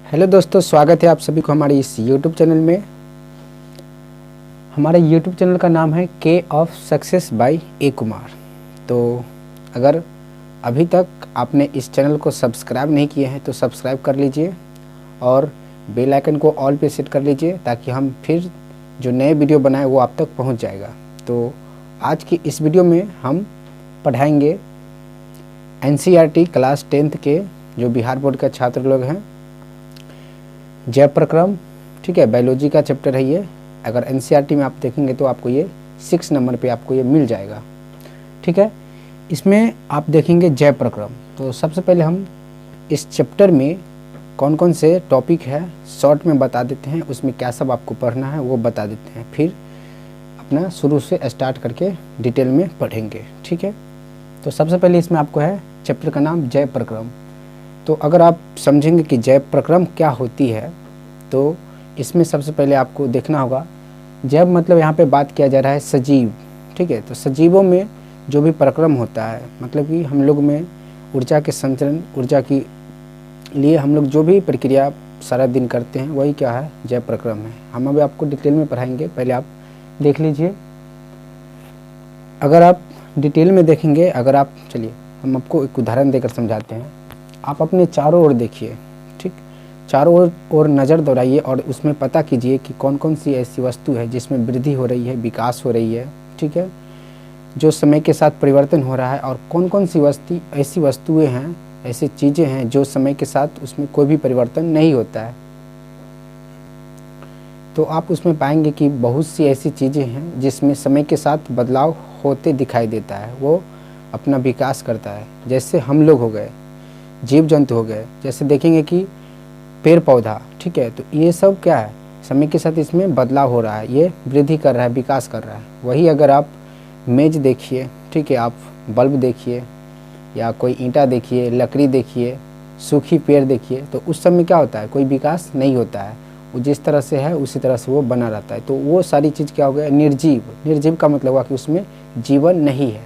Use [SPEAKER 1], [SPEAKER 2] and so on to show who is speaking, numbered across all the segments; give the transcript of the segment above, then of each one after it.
[SPEAKER 1] Hello दोस्तों, स्वागत है आप सभी को हमारे इस यूट्यूब चैनल में। हमारे यूट्यूब चैनल का नाम है के ऑफ सक्सेस बाय ए कुमार। तो अगर अभी तक आपने इस चैनल को सब्सक्राइब नहीं किए हैं तो सब्सक्राइब कर लीजिए और बेल आइकन को ऑल पे सेट कर लीजिए ताकि हम फिर जो नए वीडियो बनाए वो आप तक पहुंच जाएगा। तो आज की इस वीडियो में हम पढ़ाएंगे एनसीईआरटी क्लास 10th के जो बिहार बोर्ड के छात्र लोग हैं, जय प्रक्रम, ठीक है, बायोलॉजी का चैप्टर है ये। अगर एनसीईआरटी में आप देखेंगे तो आपको ये 6 नंबर पे आपको ये मिल जाएगा, ठीक है। इसमें आप देखेंगे जय प्रक्रम। तो सबसे पहले हम इस चैप्टर में कौन कौन से टॉपिक है शॉर्ट में बता देते हैं, उसमें क्या सब आपको पढ़ना है वो बता देते हैं, फिर अपना शुरू से स्टार्ट करके डिटेल में पढ़ेंगे, ठीक है। तो सबसे पहले इसमें आपको है चैप्टर का नाम जय प्रक्रम। तो अगर आप समझेंगे कि जय प्रक्रम क्या होती है तो इसमें सबसे पहले आपको देखना होगा, जब मतलब यहाँ पे बात किया जा रहा है सजीव, ठीक है। तो सजीवों में जो भी प्रक्रम होता है, मतलब कि हम लोग में ऊर्जा के संचरण, ऊर्जा की लिए हम लोग जो भी प्रक्रिया सारा दिन करते हैं वही क्या है, जय प्रक्रम है। हम अभी आपको डिटेल में पढ़ाएंगे, पहले आप देख लीजिए। अगर आप डिटेल में देखेंगे, अगर आप चलिए हम आपको एक उदाहरण देकर समझाते हैं। आप अपने चारों ओर देखिए, ठीक, चारों ओर नज़र दौड़ाइए और उसमें पता कीजिए कि कौन कौन सी ऐसी वस्तु है जिसमें वृद्धि हो रही है, विकास हो रही है, ठीक है, जो समय के साथ परिवर्तन हो रहा है, और कौन कौन सी ऐसी वस्तुएं हैं, ऐसी चीज़ें हैं जो समय के साथ उसमें कोई भी परिवर्तन नहीं होता है। तो आप उसमें पाएंगे कि बहुत सी ऐसी चीज़ें हैं जिसमें समय के साथ बदलाव होते दिखाई देता है, वो अपना विकास करता है। जैसे हम लोग हो गए, जीव जंतु हो गए, जैसे देखेंगे कि पेड़ पौधा, ठीक है, तो ये सब क्या है, समय के साथ इसमें बदलाव हो रहा है, ये वृद्धि कर रहा है, विकास कर रहा है। वही अगर आप मेज देखिए, ठीक है, आप बल्ब देखिए या कोई ईंटा देखिए, लकड़ी देखिए, सूखी पेड़ देखिए, तो उस समय क्या होता है, कोई विकास नहीं होता है, वो जिस तरह से है उसी तरह से वो बना रहता है। तो वो सारी चीज़ क्या हो गया, निर्जीव। निर्जीव का मतलब हुआ कि उसमें जीवन नहीं है।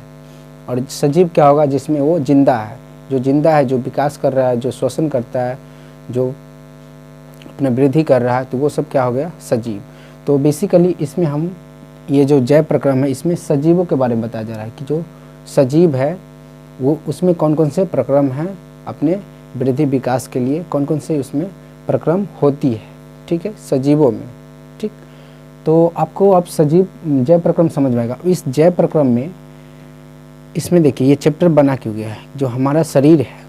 [SPEAKER 1] और सजीव क्या होगा, जिसमें वो जिंदा है, जो जिंदा है, जो विकास कर रहा है, जो श्वसन करता है, जो अपने वृद्धि कर रहा है, तो वो सब क्या हो गया, सजीव। तो बेसिकली इसमें हम ये जो जय प्रक्रम है इसमें सजीवों के बारे में बताया जा रहा है कि जो सजीव है वो उसमें कौन कौन से प्रक्रम हैं, अपने वृद्धि विकास के लिए कौन कौन से उसमें प्रक्रम होती है, ठीक है, सजीवों में, ठीक। तो आपको अब सजीव जय प्रक्रम समझ में आएगा। इस जय प्रक्रम में इसमें देखिए ये चैप्टर बना क्यों गया है, जो हमारा शरीर है,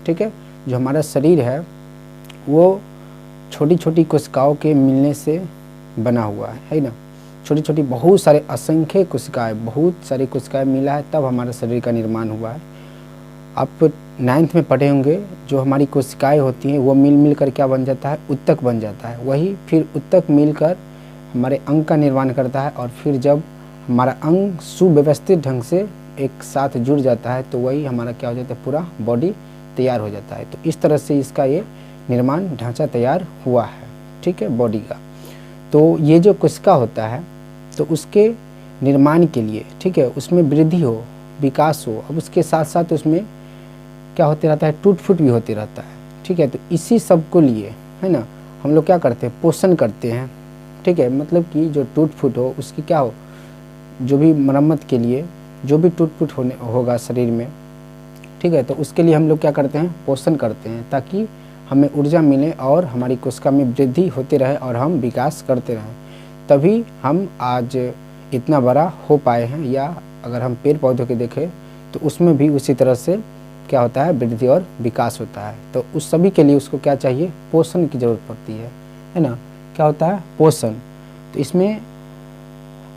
[SPEAKER 1] ठीक है, जो हमारा शरीर है वो छोटी छोटी कोशिकाओं के मिलने से बना हुआ है ना। छोटी छोटी बहुत सारे असंख्य कोशिकाएं, बहुत सारी कोशिकाएं मिला है तब हमारा शरीर का निर्माण हुआ है। आप 9th में पढ़े होंगे, जो हमारी कोशिकाएं होती हैं वो मिल कर क्या बन जाता है, उत्तक बन जाता है। वही फिर उत्तक मिलकर हमारे अंग का निर्माण करता है, और फिर जब हमारा अंग सुव्यवस्थित ढंग से एक साथ जुड़ जाता है तो वही हमारा क्या हो जाता है, पूरा बॉडी तैयार हो जाता है। तो इस तरह से इसका ये निर्माण ढांचा तैयार हुआ है, ठीक है, बॉडी का। तो ये जो कोशिका होता है तो उसके निर्माण के लिए, ठीक है, उसमें वृद्धि हो, विकास हो, अब उसके साथ साथ उसमें क्या होते रहता है, टूट फूट भी होते रहता है, ठीक है। तो इसी सब को लिए है ना हम लोग क्या करते हैं, पोषण करते हैं, ठीक है। मतलब कि जो टूट फूट हो उसकी क्या हो, जो भी मरम्मत के लिए जो भी टूट फूट होने होगा शरीर में, ठीक है, तो उसके लिए हम लोग क्या करते हैं, पोषण करते हैं, ताकि हमें ऊर्जा मिले और हमारी कोशिका में वृद्धि होती रहे और हम विकास करते रहें। तभी हम आज इतना बड़ा हो पाए हैं। या अगर हम पेड़ पौधों के देखें तो उसमें भी उसी तरह से क्या होता है, वृद्धि और विकास होता है। तो उस सभी के लिए उसको क्या चाहिए, पोषण की ज़रूरत पड़ती है ना। क्या होता है, पोषण। तो इसमें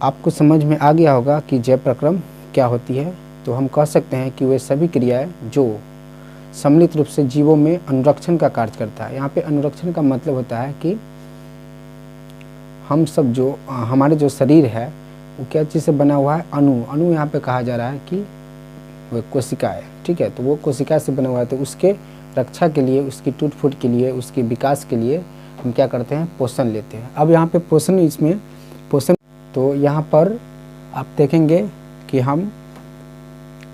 [SPEAKER 1] आपको समझ में आ गया होगा कि जय प्रक्रम क्या होती है। तो हम कह सकते हैं कि वे सभी क्रियाएं जो सम्मिलित रूप से जीवों में अनुरक्षण का कार्य करता है। यहाँ पे अनुरक्षण का मतलब होता है कि हम सब जो हमारे जो शरीर है वो क्या चीज़ से बना हुआ है, अणु। अणु यहाँ पे कहा जा रहा है कि वो कोशिका है, ठीक है। तो वो कोशिका से बना हुआ है, तो उसके रक्षा के लिए, उसकी टूट फूट के लिए, उसके विकास के लिए हम क्या करते हैं, पोषण लेते हैं। अब यहाँ पे पोषण, इसमें पोषण, तो यहाँ पर आप देखेंगे कि हम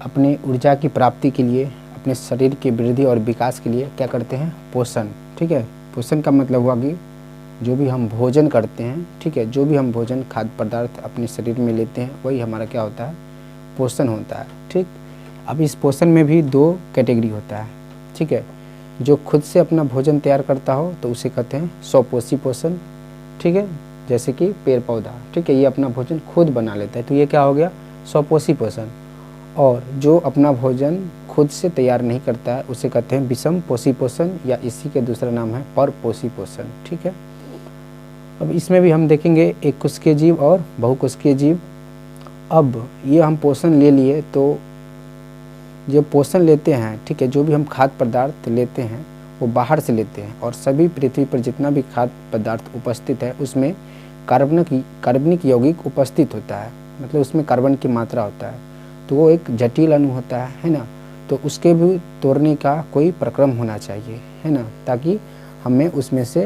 [SPEAKER 1] अपने ऊर्जा की प्राप्ति के लिए, अपने शरीर की वृद्धि और विकास के लिए क्या करते हैं, पोषण, ठीक है, पोषण का मतलब हुआ कि जो भी हम भोजन करते हैं, ठीक है, जो भी हम भोजन खाद्य पदार्थ अपने शरीर में लेते हैं वही हमारा क्या होता है, पोषण होता है। ठीक, अब इस पोषण में भी 2 कैटेगरी होता है। ठीक है, जो खुद से अपना भोजन तैयार करता हो तो उसे कहते हैं स्वपोषी पोषण। ठीक है, जैसे कि पेड़ पौधा, ठीक है, ये अपना भोजन खुद बना लेता है तो ये क्या हो गया, स्वपोषी पोषण। और जो अपना भोजन खुद से तैयार नहीं करता है उसे कहते हैं विषम पोषी पोषण, या इसी के दूसरा नाम है परपोषी पोषण। ठीक है, अब इसमें भी हम देखेंगे एक कोशिकीय जीव और बहुकोशिकीय जीव। अब ये हम पोषण ले लिए तो जो पोषण लेते हैं, ठीक है, जो भी हम खाद्य पदार्थ लेते हैं वो बाहर से लेते हैं, और सभी पृथ्वी पर जितना भी खाद्य पदार्थ उपस्थित है उसमें कार्बनिक यौगिक उपस्थित होता है, मतलब उसमें कार्बन की मात्रा होता है, तो वो एक जटिल अणु होता है ना, तो उसके भी तोड़ने का कोई प्रक्रम होना चाहिए, है ना, ताकि हमें उसमें से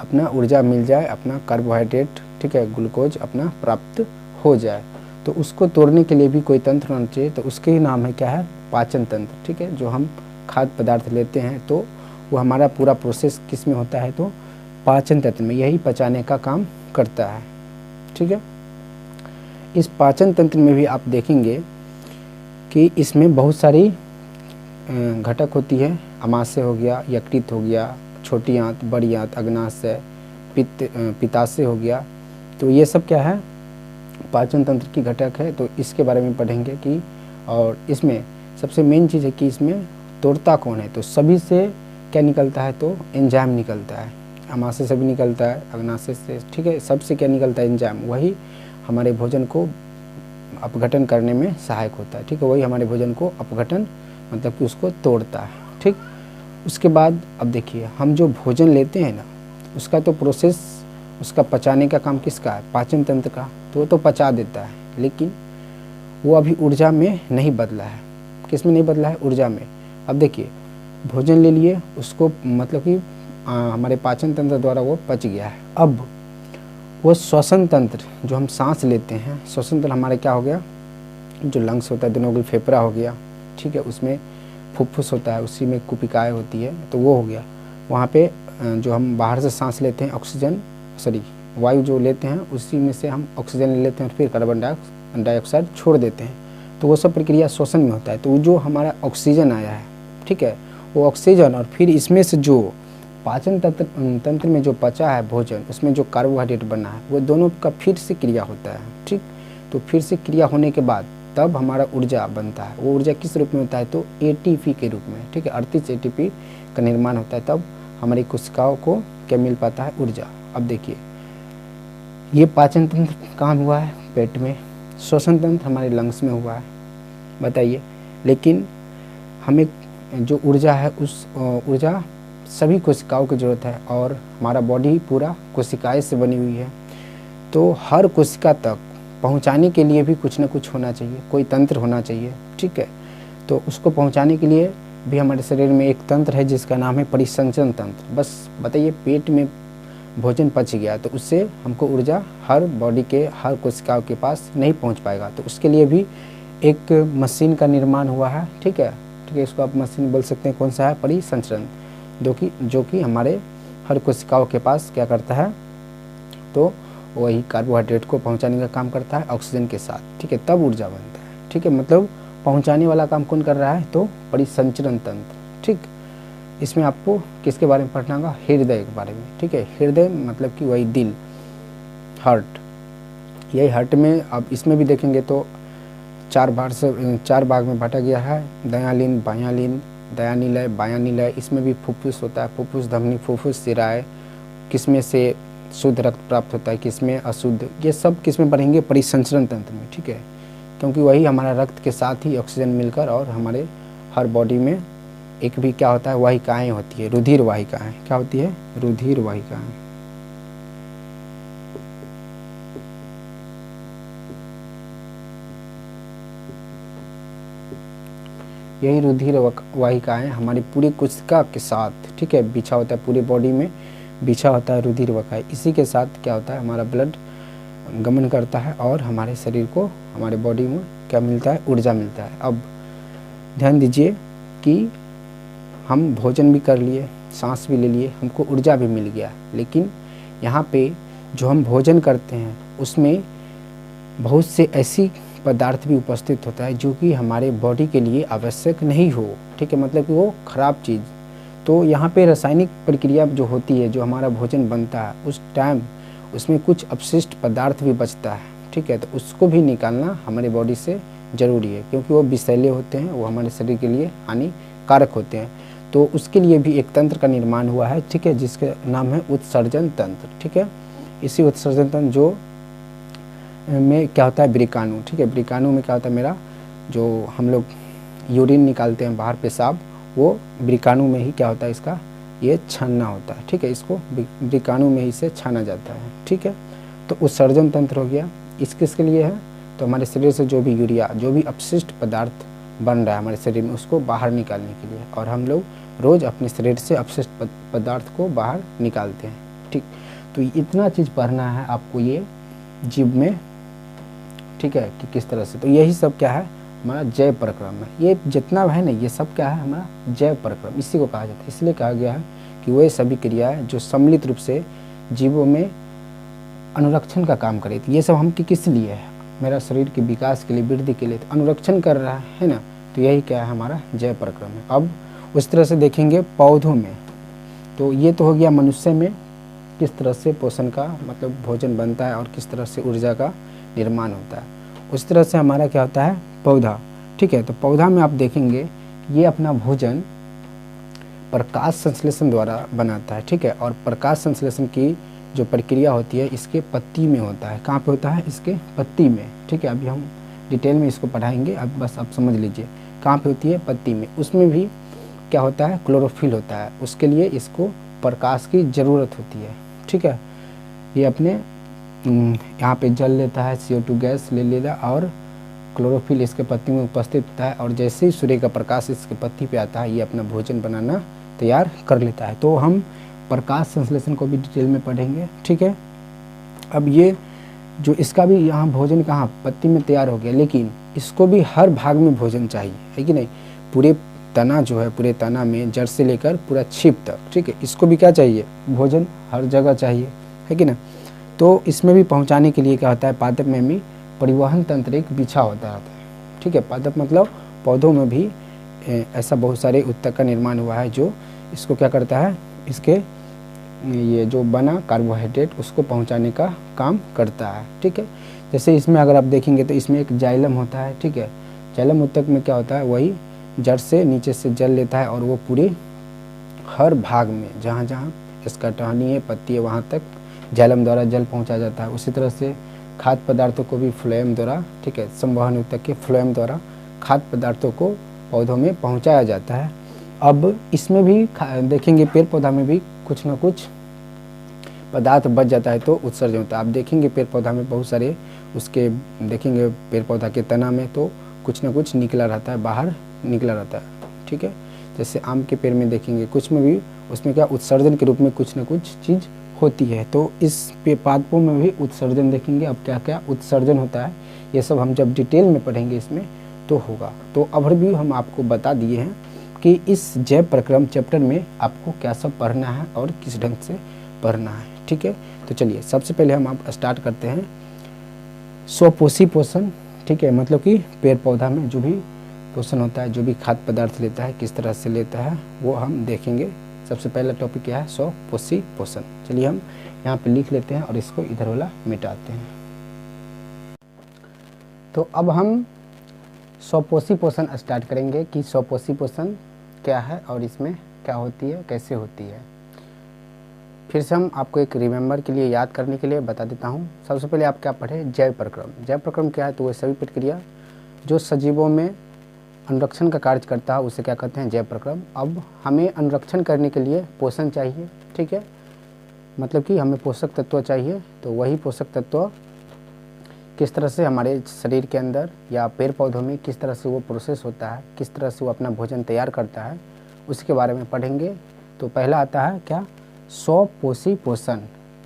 [SPEAKER 1] अपना ऊर्जा मिल जाए, अपना कार्बोहाइड्रेट, ठीक है, ग्लूकोज अपना प्राप्त हो जाए। तो उसको तोड़ने के लिए भी कोई तंत्र होना चाहिए, तो उसके ही नाम है क्या है, पाचन तंत्र। ठीक है, जो हम खाद्य पदार्थ लेते हैं तो वो हमारा पूरा प्रोसेस किस में होता है, तो पाचन तंत्र में, यही पचाने का काम करता है। ठीक है, इस पाचन तंत्र में भी आप देखेंगे कि इसमें बहुत सारी घटक होती है। अमाशय हो गया, यकृत हो गया, छोटी आंत, बड़ी आंत, अग्नाशय, पित्ताशय हो गया, तो ये सब क्या है, पाचन तंत्र की घटक है। तो इसके बारे में पढ़ेंगे कि, और इसमें सबसे मेन चीज़ है कि इसमें तोड़ता कौन है, तो सभी से क्या निकलता है, तो एंजाइम निकलता है। अमाशय से भी निकलता है, अग्नाशय से, ठीक है, सबसे क्या निकलता है, एंजाइम, वही हमारे भोजन को अपघटन करने में सहायक होता है। ठीक है, वही हमारे भोजन को अपघटन मतलब कि उसको तोड़ता है। ठीक, उसके बाद अब देखिए हम जो भोजन लेते हैं ना, उसका तो प्रोसेस, उसका पचाने का काम किसका है, पाचन तंत्र का, तो वो तो पचा देता है, लेकिन वो अभी ऊर्जा में नहीं बदला है। किस में नहीं बदला है, ऊर्जा में। अब देखिए भोजन ले लिए, उसको मतलब कि हमारे पाचन तंत्र द्वारा वो पच गया है। अब वो श्वसन तंत्र, जो हम सांस लेते हैं, श्वसन तंत्र हमारे क्या हो गया, जो लंग्स होता है, दोनों की फेफड़ा हो गया, ठीक है, उसमें फुफ्फुस होता है, उसी में कुपिकाएँ होती है, तो वो हो गया। वहाँ पे जो हम बाहर से सांस लेते हैं, ऑक्सीजन, वायु जो लेते हैं उसी में से हम ऑक्सीजन ले लेते हैं और फिर कार्बन डाइऑक्साइड छोड़ देते हैं, तो वो सब प्रक्रिया श्वसन में होता है। तो जो हमारा ऑक्सीजन आया है, ठीक है, वो ऑक्सीजन और फिर इसमें से जो पाचन तंत्र में जो पचा है भोजन, उसमें जो कार्बोहाइड्रेट बना है, वो दोनों का फिर से क्रिया होता है। ठीक, तो फिर से क्रिया होने के बाद तब हमारा ऊर्जा बनता है। वो ऊर्जा किस रूप में होता है, तो एटीपी के रूप में। ठीक है, 38 एटीपी का निर्माण होता है, तब हमारी कोशिकाओं को क्या मिल पाता है, ऊर्जा। अब देखिए ये पाचन तंत्र कहाँ हुआ है, पेट में। श्वसन तंत्र हमारे लंग्स में हुआ है, बताइए। लेकिन हमें जो ऊर्जा है, उस ऊर्जा सभी कोशिकाओं की ज़रूरत है, और हमारा बॉडी पूरा कोशिकाएं से बनी हुई है, तो हर कोशिका तक पहुंचाने के लिए भी कुछ ना कुछ होना चाहिए, कोई तंत्र होना चाहिए। ठीक है, तो उसको पहुंचाने के लिए भी हमारे शरीर में एक तंत्र है जिसका नाम है परिसंचरण तंत्र। बस बताइए, पेट में भोजन पच गया तो उससे हमको ऊर्जा हर बॉडी के हर कोशिकाओं के पास नहीं पहुंच पाएगा, तो उसके लिए भी एक मशीन का निर्माण हुआ है। ठीक है, इसको आप मशीन बोल सकते हैं। कौन सा है, परिसंचरण, जो कि हमारे हर कोशिकाओं के पास क्या करता है, तो वही कार्बोहाइड्रेट को पहुंचाने का काम करता है ऑक्सीजन के साथ। ठीक है, तब ऊर्जा बनता है। ठीक है, मतलब पहुंचाने वाला काम कौन कर रहा है, तो परिसंचरण तंत्र। ठीक, इसमें आपको किसके बारे में पढ़ना होगा, हृदय के बारे में। ठीक है, हृदय मतलब कि वही दिल, हार्ट, यही हार्ट में। अब इसमें भी देखेंगे तो 4 भाग में बांटा गया है, दयालीन, बायालीन, दयानिलय, बायानिलय। इसमें भी फुफ्फुस होता है, फुफ्फुस धमनी, फुफ्फुस सिराए, किसमें से शुद्ध रक्त प्राप्त होता है, किसमें अशुद्ध, ये सब किसमें पढ़ेंगे, परिसंचरण तंत्र में। ठीक है, क्योंकि वही हमारा रक्त के साथ ही ऑक्सीजन मिलकर और हमारे हर बॉडी में एक भी क्या होता है, वाहिकाएँ होती है, रुधिर वाहिकाएँ। क्या होती है, रुधिर वाहिकाएँ। यही रुधिर वाहिकाएँ हमारी पूरी कोशिका के साथ, ठीक है, बिछा होता है, पूरी बॉडी में बिछा होता है रुधिर वाहिकाएँ। इसी के साथ क्या होता है, हमारा ब्लड गमन करता है और हमारे शरीर को, हमारे बॉडी में क्या मिलता है, ऊर्जा मिलता है। अब ध्यान दीजिए कि हम भोजन भी कर लिए, सांस भी ले लिए, हमको ऊर्जा भी मिल गया। लेकिन यहाँ पे जो हम भोजन करते हैं उसमें बहुत से ऐसी पदार्थ भी उपस्थित होता है जो कि हमारे बॉडी के लिए आवश्यक नहीं हो, ठीक है, मतलब कि वो खराब चीज़। तो यहाँ पे रासायनिक प्रक्रिया जो होती है, जो हमारा भोजन बनता है उस टाइम उसमें कुछ अपशिष्ट पदार्थ भी बचता है, ठीक है, तो उसको भी निकालना हमारे बॉडी से ज़रूरी है, क्योंकि वो विषैले होते हैं, वो हमारे शरीर के लिए हानिकारक होते हैं। तो उसके लिए भी एक तंत्र का निर्माण हुआ है, ठीक है, जिसका नाम है उत्सर्जन तंत्र, ठीक है। इसी उत्सर्जन तंत्र जो में क्या होता है, ब्रिकाणु, ठीक है, ब्रिकाणु में क्या होता है, मेरा जो हम लोग यूरिन निकालते हैं बाहर, पेशाब, वो ब्रिकाणु में ही क्या होता है, इसका ये छानना होता है, ठीक है, इसको ब्रिकाणु में ही से छाना जाता है, ठीक है। तो उत्सर्जन तंत्र हो गया, इस किसके लिए है, तो हमारे शरीर से जो भी यूरिया, जो भी अपशिष्ट पदार्थ बन रहा है हमारे शरीर में, उसको बाहर निकालने के लिए। और हम लोग रोज़ अपने शरीर से अपशिष्ट पदार्थ को बाहर निकालते हैं, ठीक। तो इतना चीज़ पढ़ना है आपको ये जीव में, ठीक है, कि किस तरह से। तो यही सब क्या है, हमारा जैव प्रक्रम है। ये जितना है ना, ये सब क्या है, हमारा जैव प्रक्रम, इसी को कहा जाता है। इसलिए कहा गया है कि वह सभी क्रियाएं जो सम्मिलित रूप से जीवों में अनुरक्षण का काम करे। तो ये सब हम किस लिए है, मेरा शरीर के विकास के लिए, वृद्धि के लिए, तो अनुरक्षण कर रहा है ना, तो यही क्या है, हमारा जैव प्रक्रम है। अब उस तरह से देखेंगे पौधों में, तो ये तो हो गया मनुष्य में किस तरह से पोषण का मतलब भोजन बनता है और किस तरह से ऊर्जा का निर्माण होता है। उस तरह से हमारा क्या होता है, पौधा, ठीक है। तो पौधा में आप देखेंगे ये अपना भोजन प्रकाश संश्लेषण द्वारा बनाता है, ठीक है। और प्रकाश संश्लेषण की जो प्रक्रिया होती है इसके पत्ती में होता है। कहाँ पे होता है, इसके पत्ती में, ठीक है। अभी हम डिटेल में इसको पढ़ाएंगे, अब बस आप समझ लीजिए कहाँ पे होती है, पत्ती में। उसमें भी क्या होता है, क्लोरोफिल होता है, उसके लिए इसको प्रकाश की ज़रूरत होती है, ठीक है। ये अपने यहाँ पे जल लेता है, CO2 गैस ले लेगा और क्लोरोफिल इसके पत्ती में उपस्थित होता है, और जैसे ही सूर्य का प्रकाश इसके पत्ती पे आता है ये अपना भोजन बनाना तैयार कर लेता है। तो हम प्रकाश संश्लेषण को भी डिटेल में पढ़ेंगे, ठीक है। अब ये जो इसका भी यहाँ भोजन कहाँ, पत्ती में तैयार हो गया, लेकिन इसको भी हर भाग में भोजन चाहिए, है कि नहीं। पूरे तना जो है, पूरे तना में जड़ से लेकर पूरा छिप तक, ठीक है, इसको भी क्या चाहिए, भोजन हर जगह चाहिए, है कि ना। तो इसमें भी पहुंचाने के लिए क्या होता है, पादप में भी परिवहन तंत्र एक बिछा होता है, ठीक है। पादप मतलब पौधों में भी ऐसा बहुत सारे ऊतक का निर्माण हुआ है जो इसको क्या करता है, इसके ये जो बना कार्बोहाइड्रेट उसको पहुंचाने का काम करता है, ठीक है। जैसे इसमें अगर आप देखेंगे तो इसमें एक जाइलम होता है, ठीक है। जाइलम ऊतक में क्या होता है, वही जड़ से नीचे से जल लेता है और वो पूरे हर भाग में जहाँ जहाँ इसका टहनी है, पत्ती है, वहाँ तक जाइलम द्वारा जल पहुँचाया जाता है। उसी तरह से खाद्य पदार्थों को भी फ्लोएम द्वारा, ठीक है, संवहन ऊतक के फ्लोएम द्वारा खाद्य पदार्थों को पौधों में पहुँचाया जाता है। अब इसमें भी देखेंगे पेड़ पौधा में भी कुछ ना कुछ पदार्थ बच जाता है तो उत्सर्जन होता है। आप देखेंगे पेड़ पौधा में बहुत सारे उसके देखेंगे पेड़ पौधा के तना में तो कुछ ना कुछ निकला रहता है, बाहर निकला रहता है, ठीक है। जैसे आम के पेड़ में देखेंगे कुछ में भी उसमें क्या उत्सर्जन के रूप में कुछ ना कुछ चीज़ होती है। तो इस पादपों में भी उत्सर्जन देखेंगे। अब क्या क्या उत्सर्जन होता है ये सब हम जब डिटेल में पढ़ेंगे इसमें तो होगा। तो अभी भी हम आपको बता दिए हैं कि इस जैव प्रक्रम चैप्टर में आपको क्या सब पढ़ना है और किस ढंग से पढ़ना है, ठीक है। तो चलिए सबसे पहले हम आप स्टार्ट करते हैं स्वपोषी पोषण, ठीक है। मतलब कि पेड़ पौधा में जो भी पोषण होता है, जो भी खाद्य पदार्थ लेता है, किस तरह से लेता है वो हम देखेंगे। सबसे पहला टॉपिक क्या है, स्वपोषी पोषण। चलिए हम यहाँ पे लिख लेते हैं और इसको इधर वाला मिटाते हैं। तो अब हम स्वपोषी पोषण स्टार्ट करेंगे कि स्वपोषी पोषण क्या है और इसमें क्या होती है, कैसे होती है। फिर से हम आपको एक रिमेंबर के लिए, याद करने के लिए बता देता हूँ। सबसे पहले आप क्या पढ़े, जैव प्रक्रम। जैव प्रक्रम क्या है, तो वह सभी प्रक्रिया जो सजीवों में अनुरक्षण का कार्य करता है उसे क्या कहते हैं, जैव प्रक्रम। अब हमें अनुरक्षण करने के लिए पोषण चाहिए, ठीक है, मतलब कि हमें पोषक तत्व चाहिए। तो वही पोषक तत्व किस तरह से हमारे शरीर के अंदर या पेड़ पौधों में किस तरह से वो प्रोसेस होता है, किस तरह से वो अपना भोजन तैयार करता है, उसके बारे में पढ़ेंगे। तो पहला आता है क्या, स्वपोषी पोषण,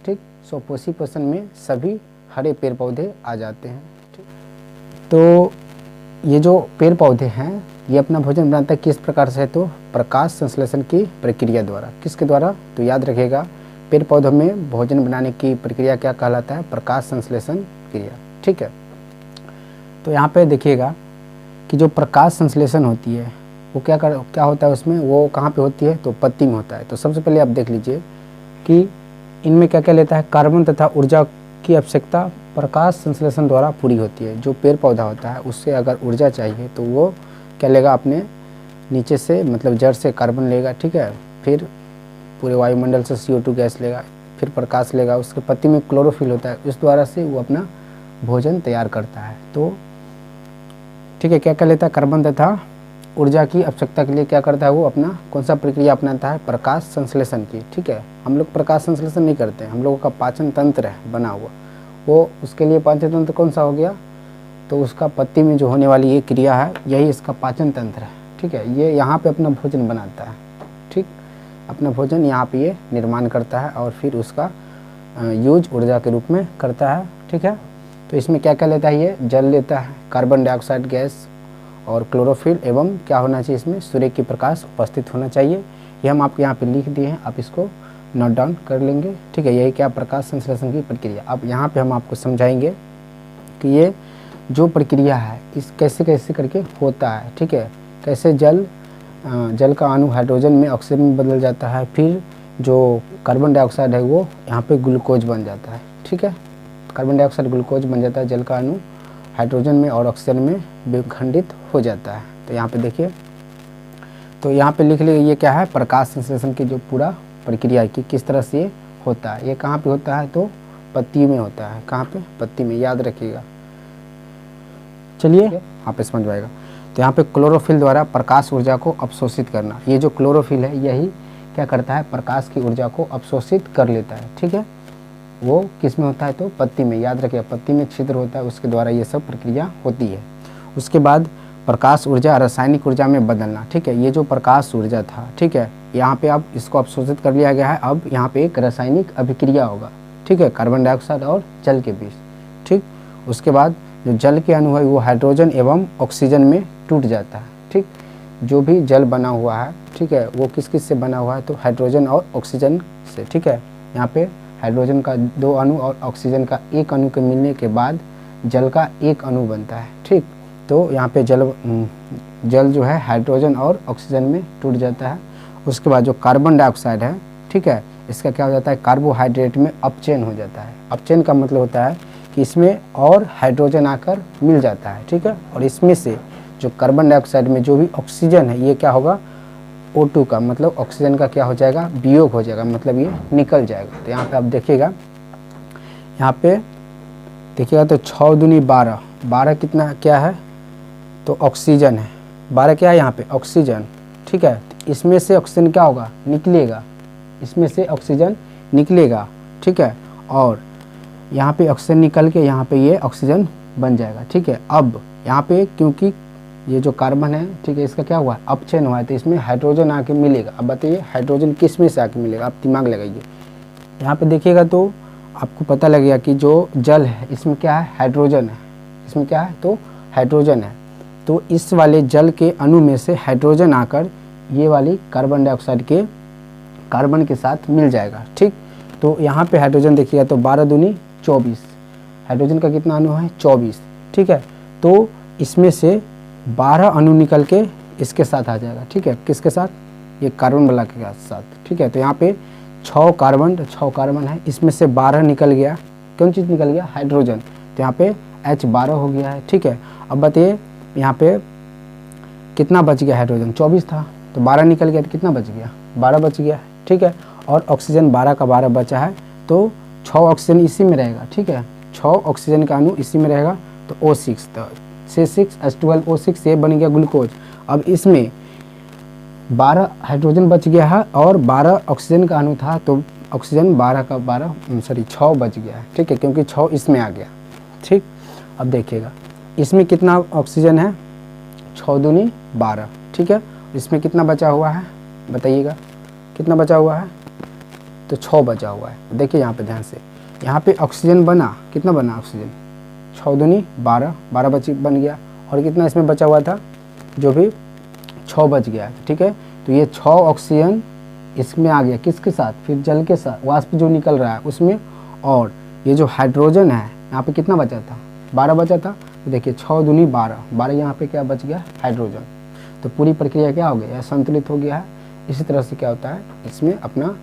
[SPEAKER 1] ठीक। स्वपोषी पोषण में सभी हरे पेड़ पौधे आ जाते हैं, ठीक। तो ये जो पेड़ पौधे हैं ये अपना भोजन बनाता है किस प्रकार से, तो प्रकाश संश्लेषण की प्रक्रिया द्वारा। किसके द्वारा, तो याद रखिएगा पेड़ पौधों में भोजन बनाने की प्रक्रिया क्या कहलाता है, प्रकाश संश्लेषण क्रिया। ठीक है, तो यहाँ पे देखिएगा कि जो प्रकाश संश्लेषण होती है वो क्या होता है उसमें, वो कहाँ पे होती है, तो पत्ती में होता है। तो सबसे पहले आप देख लीजिए कि इनमें क्या क्या लेता है, कार्बन तथा ऊर्जा की आवश्यकता प्रकाश संश्लेषण द्वारा पूरी होती है। जो पेड़ पौधा होता है उससे अगर ऊर्जा चाहिए तो वो क्या लेगा, अपने नीचे से मतलब जड़ से कार्बन लेगा, ठीक है, फिर पूरे वायुमंडल से CO2 गैस लेगा, फिर प्रकाश लेगा, उसके पत्ती में क्लोरोफिल होता है, इस द्वारा से वो अपना भोजन तैयार करता है। तो ठीक है, क्या क्या लेता है, कार्बन तथा ऊर्जा की आवश्यकता के लिए क्या करता है, वो अपना कौन सा प्रक्रिया अपनाता है, प्रकाश संश्लेषण की। ठीक है, हम लोग प्रकाश संश्लेषण नहीं करते हैं, हम लोगों का पाचन तंत्र है बना हुआ, वो उसके लिए पाचन तंत्र कौन सा हो गया, तो उसका पत्ती में जो होने वाली ये क्रिया है यही इसका पाचन तंत्र है। ठीक है, ये यहाँ पे अपना भोजन बनाता है, ठीक, अपना भोजन यहाँ पे ये निर्माण करता है और फिर उसका यूज ऊर्जा के रूप में करता है। ठीक है, तो इसमें क्या क्या लेता है, ये जल लेता है, कार्बन डाइऑक्साइड गैस और क्लोरोफिल, एवं क्या होना चाहिए इसमें, सूर्य की प्रकाश उपस्थित होना चाहिए। ये हम आपके यहाँ पे लिख दिए हैं, आप इसको नोट डाउन कर लेंगे। ठीक है, यही क्या प्रकाश संश्लेषण की प्रक्रिया। अब यहाँ पे हम आपको समझाएंगे कि ये जो प्रक्रिया है इस कैसे कैसे करके होता है। ठीक है, कैसे जल का अणु हाइड्रोजन में ऑक्सीजन में बदल जाता है, फिर जो कार्बन डाइऑक्साइड है वो यहाँ पे ग्लूकोज बन जाता है। ठीक है, कार्बन डाइऑक्साइड ग्लूकोज बन जाता है, जल का अणु हाइड्रोजन में और ऑक्सीजन में विखंडित हो जाता है। तो यहाँ पे देखिए, तो यहाँ पे लिख लीजिए ये क्या है, प्रकाश संश्लेषण की जो पूरा प्रक्रिया की किस तरह से होता है। ये कहाँ पे होता है, तो पत्ती में होता है। कहाँ पे, पत्ती में, याद रखिएगा। चलिए यहाँ पे समझ आएगा। तो यहाँ पे क्लोरोफिल द्वारा प्रकाश ऊर्जा को अवशोषित करना, ये जो क्लोरोफिल है यही क्या करता है, प्रकाश की ऊर्जा को अवशोषित कर लेता है। ठीक है, वो किस में होता है, तो पत्ती में, याद रखिए पत्ती में छिद्र होता है, उसके द्वारा ये सब प्रक्रिया होती है। उसके बाद प्रकाश ऊर्जा रासायनिक ऊर्जा में बदलना। ठीक है, ये जो प्रकाश ऊर्जा था, ठीक है, यहाँ पे अब इसको अवशोषित कर लिया गया है। अब यहाँ पे एक रासायनिक अभिक्रिया होगा, ठीक है, कार्बन डाइऑक्साइड और जल के बीच। ठीक, उसके बाद जो जल के अणु है वो हाइड्रोजन एवं ऑक्सीजन में टूट जाता है। ठीक, जो भी जल बना हुआ है, ठीक है, वो किस किस से बना हुआ है, तो हाइड्रोजन और ऑक्सीजन से। ठीक है, यहाँ पे हाइड्रोजन का 2 अणु और ऑक्सीजन का 1 अणु के मिलने के बाद जल का 1 अणु बनता है। ठीक, तो यहाँ पे जल जो है हाइड्रोजन और ऑक्सीजन में टूट जाता है। उसके बाद जो कार्बन डाइऑक्साइड है, ठीक है, इसका क्या हो जाता है, कार्बोहाइड्रेट में अपचयन हो जाता है। अपचयन का मतलब होता है कि इसमें और हाइड्रोजन आकर मिल जाता है। ठीक है, और इसमें से जो कार्बन डाइऑक्साइड में जो भी ऑक्सीजन है ये क्या होगा, O2 का मतलब ऑक्सीजन का क्या हो जाएगा, वियोग हो जाएगा, मतलब ये निकल जाएगा। तो यहाँ पे आप देखिएगा, यहाँ पे देखिएगा तो 6 दूनी 12, 12 कितना क्या है, तो ऑक्सीजन है, 12 क्या है यहाँ पे, ऑक्सीजन। ठीक है, इसमें से ऑक्सीजन क्या होगा, निकलेगा, इसमें से ऑक्सीजन निकलेगा। ठीक है, और यहाँ पे ऑक्सीजन निकल के यहाँ पे ये ऑक्सीजन बन जाएगा। ठीक है, अब यहाँ पे क्योंकि ये जो कार्बन है, ठीक है, इसका क्या हुआ, अपचयन हुआ है, तो इसमें हाइड्रोजन आके मिलेगा। अब बताइए हाइड्रोजन किस में से आके मिलेगा, आप दिमाग लगाइए। यहाँ पे देखिएगा तो आपको पता लगेगा कि जो जल है इसमें क्या है, हाइड्रोजन है, इसमें क्या है, तो हाइड्रोजन है। तो इस वाले जल के अणु में से हाइड्रोजन आकर ये वाली कार्बन डाइऑक्साइड के कार्बन के साथ मिल जाएगा। ठीक, तो यहाँ पे हाइड्रोजन देखिएगा तो 12 दूनी 24, हाइड्रोजन का कितना अणु है, 24। ठीक है, तो इसमें से 12 अणु निकल के इसके साथ आ जाएगा। ठीक है, किसके साथ, ये कार्बन वाला के साथ। ठीक है, तो यहाँ पे 6 कार्बन है, इसमें से 12 निकल गया, कौन चीज़ निकल गया, हाइड्रोजन, तो यहाँ पे H12 हो गया है। ठीक है, अब बताइए यहाँ पे कितना बच गया, हाइड्रोजन 24 था तो 12 निकल गया तो कितना बच गया, 12 बच गया। ठीक है, और ऑक्सीजन 12 का 12 बचा है, तो 6 ऑक्सीजन इसी में रहेगा। ठीक है, 6 ऑक्सीजन का अणु इसी में रहेगा, तो O6, तो C6H12O6 ये बन गया ग्लूकोज। अब इसमें 12 हाइड्रोजन बच गया है और 12 ऑक्सीजन का अणु था, तो ऑक्सीजन 6 बच गया है। ठीक है, क्योंकि 6 इसमें आ गया। ठीक, अब देखिएगा इसमें कितना ऑक्सीजन है, 6 दूनी 12। ठीक है, इसमें कितना बचा हुआ है, बताइएगा कितना बचा हुआ है, तो 6 बचा हुआ है। देखिए यहाँ पे ध्यान से, यहाँ पे ऑक्सीजन बना, कितना बना ऑक्सीजन, 6 दूनी 12 बन गया। और कितना इसमें बचा हुआ था, जो भी 6 बच गया, ठीक है। तो ये 6 ऑक्सीजन इसमें आ गया, किसके साथ, फिर जल के साथ, वाष्प जो निकल रहा है उसमें, और ये जो हाइड्रोजन है यहाँ पे कितना बचा था, 12 बचा था। तो देखिए 6 दूनी 12, 12 यहाँ पे क्या बच गया, हाइड्रोजन। तो पूरी प्रक्रिया क्या हो गया, संतुलित हो गया है। इसी तरह से क्या होता है, इसमें अपना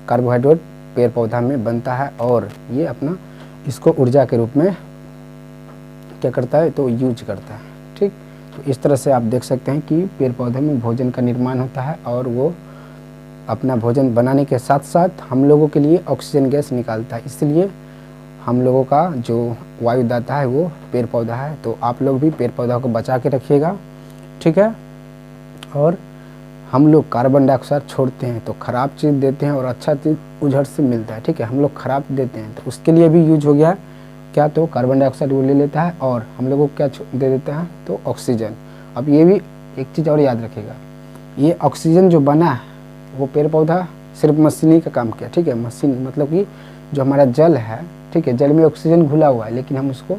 [SPEAKER 1] कार्बोहाइड्रेट पेड़ पौधा में बनता है और ये अपना इसको ऊर्जा के रूप में क्या करता है, तो यूज करता है, ठीक। तो इस तरह से आप देख सकते हैं कि पेड़ पौधे में भोजन का निर्माण होता है और वो अपना भोजन बनाने के साथ साथ हम लोगों के लिए ऑक्सीजन गैस निकालता है। इसलिए हम लोगों का जो वायुदाता है वो पेड़ पौधा है। तो आप लोग भी पेड़ पौधा को बचा के रखिएगा, ठीक है। और हम लोग कार्बन डाइऑक्साइड छोड़ते हैं तो ख़राब चीज़ देते हैं और अच्छा चीज़ उधर से मिलता है, ठीक है। हम लोग ख़राब देते हैं तो उसके लिए भी यूज हो गया क्या, तो कार्बन डाइऑक्साइड वो ले लेता है और हम लोगों को क्या दे देता है, तो ऑक्सीजन। अब ये भी एक चीज़ और याद रखिएगा, ये ऑक्सीजन जो बना है वो पेड़ पौधा सिर्फ मशीनी का काम किया, ठीक है। मशीन मतलब कि जो हमारा जल है, ठीक है, जल में ऑक्सीजन घुला हुआ है लेकिन हम उसको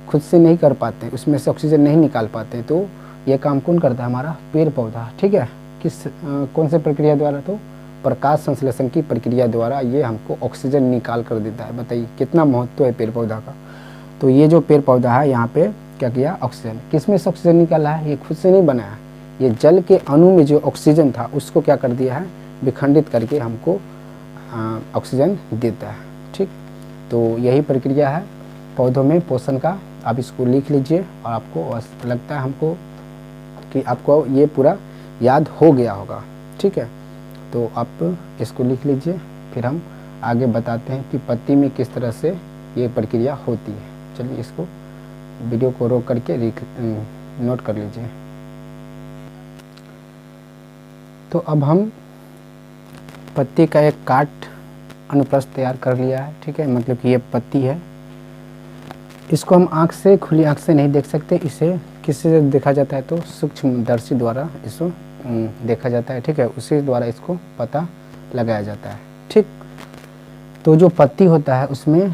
[SPEAKER 1] खुद से नहीं कर पाते, उसमें से ऑक्सीजन नहीं निकाल पाते। तो ये काम कौन करता है, हमारा पेड़ पौधा, ठीक है। कौन से प्रक्रिया द्वारा, तो प्रकाश संश्लेषण की प्रक्रिया द्वारा ये हमको ऑक्सीजन निकाल कर देता है। बताइए कितना महत्व है पेड़ पौधा का। तो ये जो पेड़ पौधा है यहाँ पे क्या किया, ऑक्सीजन, किस में से ऑक्सीजन निकाला है, ये खुद से नहीं बनाया, ये जल के अणु में जो ऑक्सीजन था उसको क्या कर दिया है, विखंडित करके हमको ऑक्सीजन देता है, ठीक। तो यही प्रक्रिया है पौधों में पोषण का। आप इसको लिख लीजिए और आपको लगता है हमको कि आपको ये पूरा याद हो गया होगा, ठीक है। तो आप इसको लिख लीजिए, फिर हम आगे बताते हैं कि पत्ती में किस तरह से ये प्रक्रिया होती है। चलिए इसको वीडियो को रोक करके नोट कर लीजिए। तो अब हम पत्ती का एक काट अनुप्रस्थ तैयार कर लिया है, ठीक है। मतलब कि ये पत्ती है, इसको हम आँख से, खुली आँख से नहीं देख सकते, इसे किससे देखा जाता है, तो सूक्ष्मदर्शी द्वारा इसको देखा जाता है, ठीक है। उसी द्वारा इसको पता लगाया जाता है, ठीक। तो जो पत्ती होता है उसमें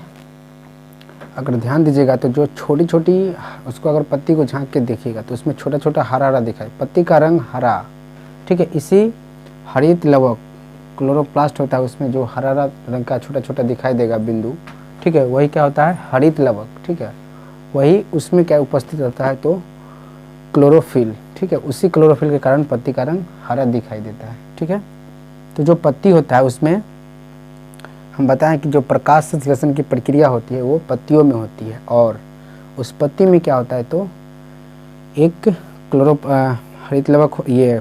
[SPEAKER 1] अगर ध्यान दीजिएगा तो जो छोटी छोटी, उसको अगर पत्ती को झांक के देखिएगा तो उसमें छोटा छोटा हरा हरा दिखाई, पत्ती का रंग हरा, ठीक है। इसी हरित लवक क्लोरोप्लास्ट होता है, उसमें जो हरा हरा रंग का छोटा छोटा दिखाई देगा बिंदु, ठीक है, वही क्या होता है, हरित लवक, ठीक है। वही उसमें क्या उपस्थित रहता है, तो क्लोरोफिल, ठीक है। उसी क्लोरोफिल के कारण पत्ती का रंग हरा दिखाई देता है, ठीक है। तो जो पत्ती होता है उसमें हम बताएं कि जो प्रकाश संश्लेषण की प्रक्रिया होती है वो पत्तियों में होती है और उस पत्ती में क्या होता है, तो एक हरित लवक, ये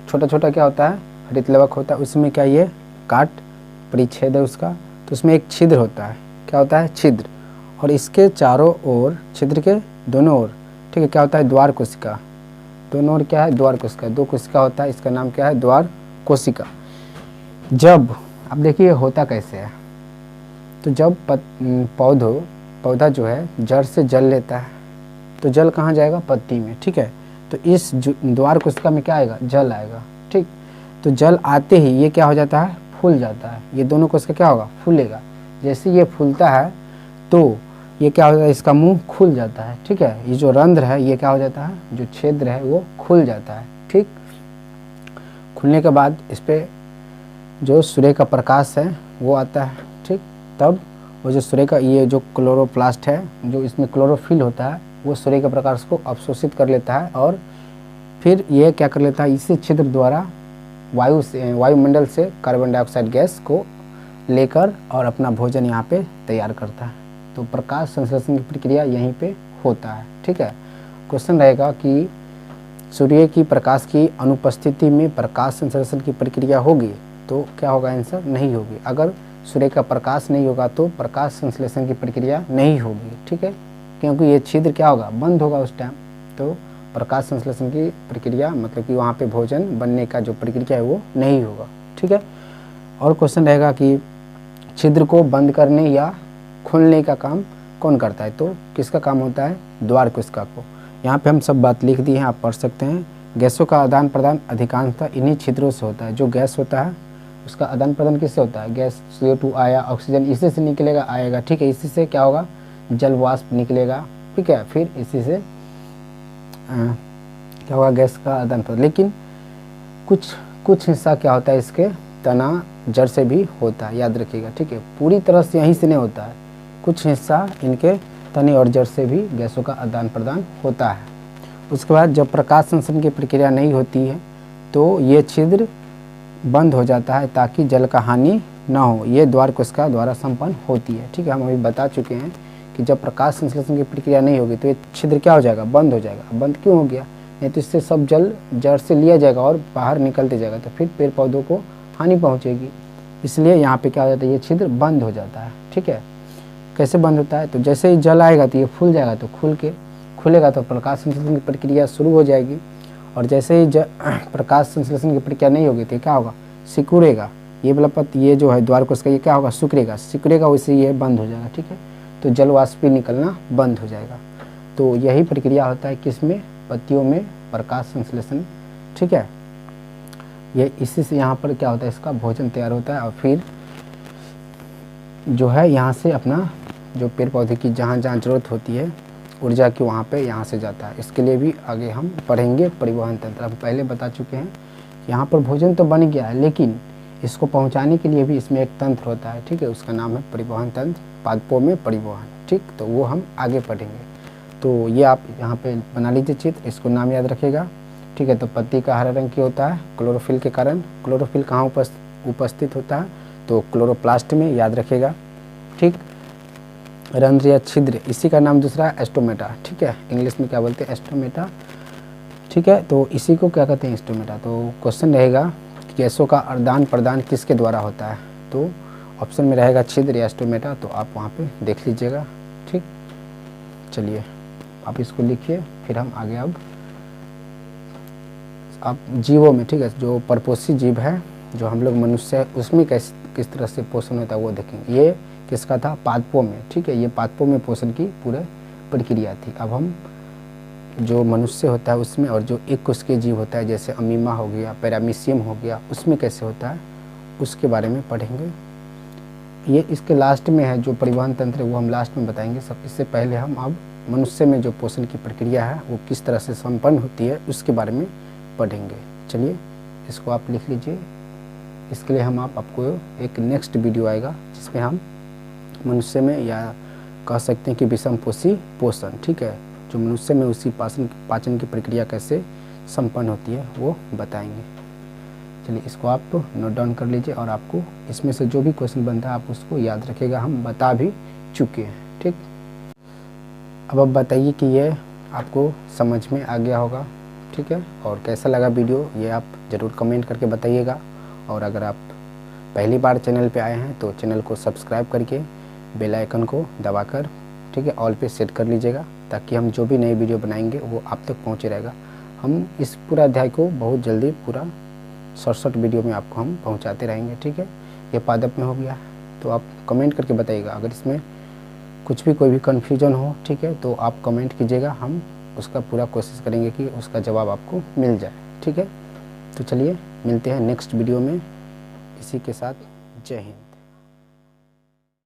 [SPEAKER 1] छोटा छोटा क्या होता है, हरित लवक होता है, उसमें क्या, ये काट परिच्छेद है उसका, तो उसमें एक छिद्र होता है, क्या होता है, छिद्र। और इसके चारों ओर, छिद्र के दोनों ओर, ठीक है, क्या होता है, द्वार कोशिका। दोनों ओर क्या है, द्वार कोशिका, 2 कोशिका होता है, इसका नाम क्या है, द्वार कोशिका। जब अब देखिए होता कैसे है, तो जब पौधा जो है जड़ से जल लेता है तो जल कहाँ जाएगा, पत्ती में, ठीक है। तो इस द्वार कोशिका में क्या आएगा, जल आएगा, ठीक। तो जल आते ही ये क्या हो जाता है, फूल जाता है, ये दोनों कोशिका क्या होगा, फूलेगा। जैसे ये फूलता है तो ये क्या होता है, इसका मुंह खुल जाता है, ठीक है। ये जो रंध्र है ये क्या हो जाता है, जो छिद्र है वो खुल जाता है, ठीक। खुलने के बाद इस पर जो सूर्य का प्रकाश है वो आता है, ठीक। तब वो जो सूर्य का, ये जो क्लोरोप्लास्ट है, जो इसमें क्लोरोफिल होता है, वो सूर्य के प्रकाश को अवशोषित कर लेता है और फिर ये क्या कर लेता है, इसी छिद्र द्वारा वायुमंडल से कार्बन डाइऑक्साइड गैस को लेकर और अपना भोजन यहाँ पे तैयार करता है। तो प्रकाश संश्लेषण की प्रक्रिया यहीं पे होता है, ठीक है। क्वेश्चन रहेगा कि सूर्य की प्रकाश की अनुपस्थिति में प्रकाश संश्लेषण की प्रक्रिया होगी, तो क्या होगा, आंसर नहीं होगी। अगर सूर्य का प्रकाश नहीं होगा तो प्रकाश संश्लेषण की प्रक्रिया नहीं होगी, ठीक है, क्योंकि ये छिद्र क्या होगा, बंद होगा उस टाइम। तो प्रकाश संश्लेषण की प्रक्रिया मतलब कि वहाँ पे भोजन बनने का जो प्रक्रिया है वो नहीं होगा, ठीक है। और क्वेश्चन रहेगा कि छिद्र को बंद करने या खोलने का काम कौन करता है, तो किसका काम होता है, द्वार कोशिका को। यहाँ पे हम सब बात लिख दी है, आप पढ़ सकते हैं। गैसों का आदान प्रदान अधिकांशतः इन्हीं छिद्रों से होता है। जो गैस होता है उसका आदान प्रदान किससे होता है, गैस CO2 आया, ऑक्सीजन इसी से निकलेगा, आएगा, ठीक है। इसी से क्या होगा, जल वाष्प निकलेगा, ठीक है। फिर इसी से क्या होगा, गैस का आदान प्रदान। लेकिन कुछ हिस्सा क्या होता है, इसके तना जड़ से भी होता है, याद रखिएगा, ठीक है। पूरी तरह से यहीं से नहीं होता है, कुछ हिस्सा इनके तने और जड़ से भी गैसों का आदान प्रदान होता है। उसके बाद जब प्रकाश संश्लेषण की प्रक्रिया नहीं होती है तो ये छिद्र बंद हो जाता है ताकि जल का हानि न हो। ये द्वार कोशिका द्वारा संपन्न होती है, ठीक है। हम अभी बता चुके हैं कि जब प्रकाश संश्लेषण की प्रक्रिया नहीं होगी तो ये छिद्र क्या हो जाएगा, बंद हो जाएगा। बंद क्यों हो गया, नहीं तो इससे सब जल जड़ से लिया जाएगा और बाहर निकलते जाएगा, तो फिर पेड़ पौधों को हानि पहुँचेगी। इसलिए यहाँ पे क्या हो जाता है, ये छिद्र बंद हो जाता है, ठीक है। कैसे बंद होता है, तो जैसे ही जल आएगा तो ये फूल जाएगा, तो खुलेगा तो प्रकाश संश्लेषण की प्रक्रिया शुरू हो जाएगी। और जैसे ही प्रकाश संश्लेषण की प्रक्रिया नहीं होगी तो क्या होगा, सिकुड़ेगा। ये वाला पत्त, ये जो है द्वार कोशिका, ये क्या होगा, सिकुड़ेगा, वैसे ये बंद हो जाएगा, ठीक है। तो जल वाष्प निकलना बंद हो जाएगा। तो यही प्रक्रिया होता है किसमें, पत्तियों में प्रकाश संश्लेषण, ठीक है। ये इसी से यहाँ पर क्या होता है, इसका भोजन तैयार होता है और फिर जो है यहाँ से अपना जो पेड़ पौधे की जहाँ जहाँ जरूरत होती है ऊर्जा की, वहाँ पे यहाँ से जाता है। इसके लिए भी आगे हम पढ़ेंगे परिवहन तंत्र। हम पहले बता चुके हैं यहाँ पर भोजन तो बन गया है, लेकिन इसको पहुँचाने के लिए भी इसमें एक तंत्र होता है, ठीक है। उसका नाम है परिवहन तंत्र, पादपों में परिवहन, ठीक। तो वो हम आगे पढ़ेंगे। तो ये आप यहाँ पे बना लीजिए चित्र, इसको नाम याद रखिएगा, ठीक है। तो पत्ती का हरा रंग क्यों होता है, क्लोरोफिल के कारण। क्लोरोफिल कहाँ उपस्थित होता है, तो क्लोरोप्लास्ट में, याद रखिएगा, ठीक। रंध्र या छिद्र, इसी का नाम दूसरा है एस्टोमेटा, ठीक है। इंग्लिश में क्या बोलते हैं, एस्टोमेटा, ठीक है। तो इसी को क्या कहते हैं, एस्टोमेटा। तो क्वेश्चन रहेगा गैसों का आदान प्रदान किसके द्वारा होता है, तो ऑप्शन में रहेगा छिद्र या एस्टोमेटा। तो आप वहाँ पे देख लीजिएगा, ठीक। चलिए आप इसको लिखिए, फिर हम आगे अब आप जीवों में, ठीक है, जो परपोषी जीव है, जो हम लोग मनुष्य है, उसमें किस तरह से पोषण होता है वो देखेंगे। ये किसका था, पादपों में, ठीक है। ये पादपों में पोषण की पूरे प्रक्रिया थी। अब हम जो मनुष्य होता है उसमें, और जो एक कोशिकीय जीव होता है जैसे अमीमा हो गया, पैरामीशियम हो गया, उसमें कैसे होता है उसके बारे में पढ़ेंगे। ये इसके लास्ट में है, जो परिवहन तंत्र है वो हम लास्ट में बताएंगे सब। इससे पहले हम अब मनुष्य में जो पोषण की प्रक्रिया है वो किस तरह से संपन्न होती है उसके बारे में पढ़ेंगे। चलिए इसको आप लिख लीजिए। इसके लिए हम आपको एक नेक्स्ट वीडियो आएगा जिसमें हम मनुष्य में, या कह सकते हैं कि विषमपोषी पोषण, ठीक है, जो मनुष्य में उसी पाचन की प्रक्रिया कैसे संपन्न होती है वो बताएंगे। चलिए इसको आप नोट डाउन कर लीजिए, और आपको इसमें से जो भी क्वेश्चन बनता है आप उसको याद रखिएगा, हम बता भी चुके हैं, ठीक। अब आप बताइए कि ये आपको समझ में आ गया होगा, ठीक है, और कैसा लगा वीडियो ये आप ज़रूर कमेंट करके बताइएगा। और अगर आप पहली बार चैनल पे आए हैं तो चैनल को सब्सक्राइब करके बेल आइकन को दबाकर, ठीक है, ऑल पे सेट कर लीजिएगा, ताकि हम जो भी नई वीडियो बनाएंगे वो आप तक पहुँचे रहेगा। हम इस पूरा अध्याय को बहुत जल्दी पूरा शॉर्ट वीडियो में आपको हम पहुँचाते रहेंगे, ठीक है। ये पादप में हो गया, तो आप कमेंट करके बताइएगा। अगर इसमें कुछ भी कोई भी कन्फ्यूजन हो, ठीक है, तो आप कमेंट कीजिएगा, हम उसका पूरा कोशिश करेंगे कि उसका जवाब आपको मिल जाए, ठीक है। तो चलिए मिलते हैं नेक्स्ट वीडियो में इसी के साथ। जय हिंद।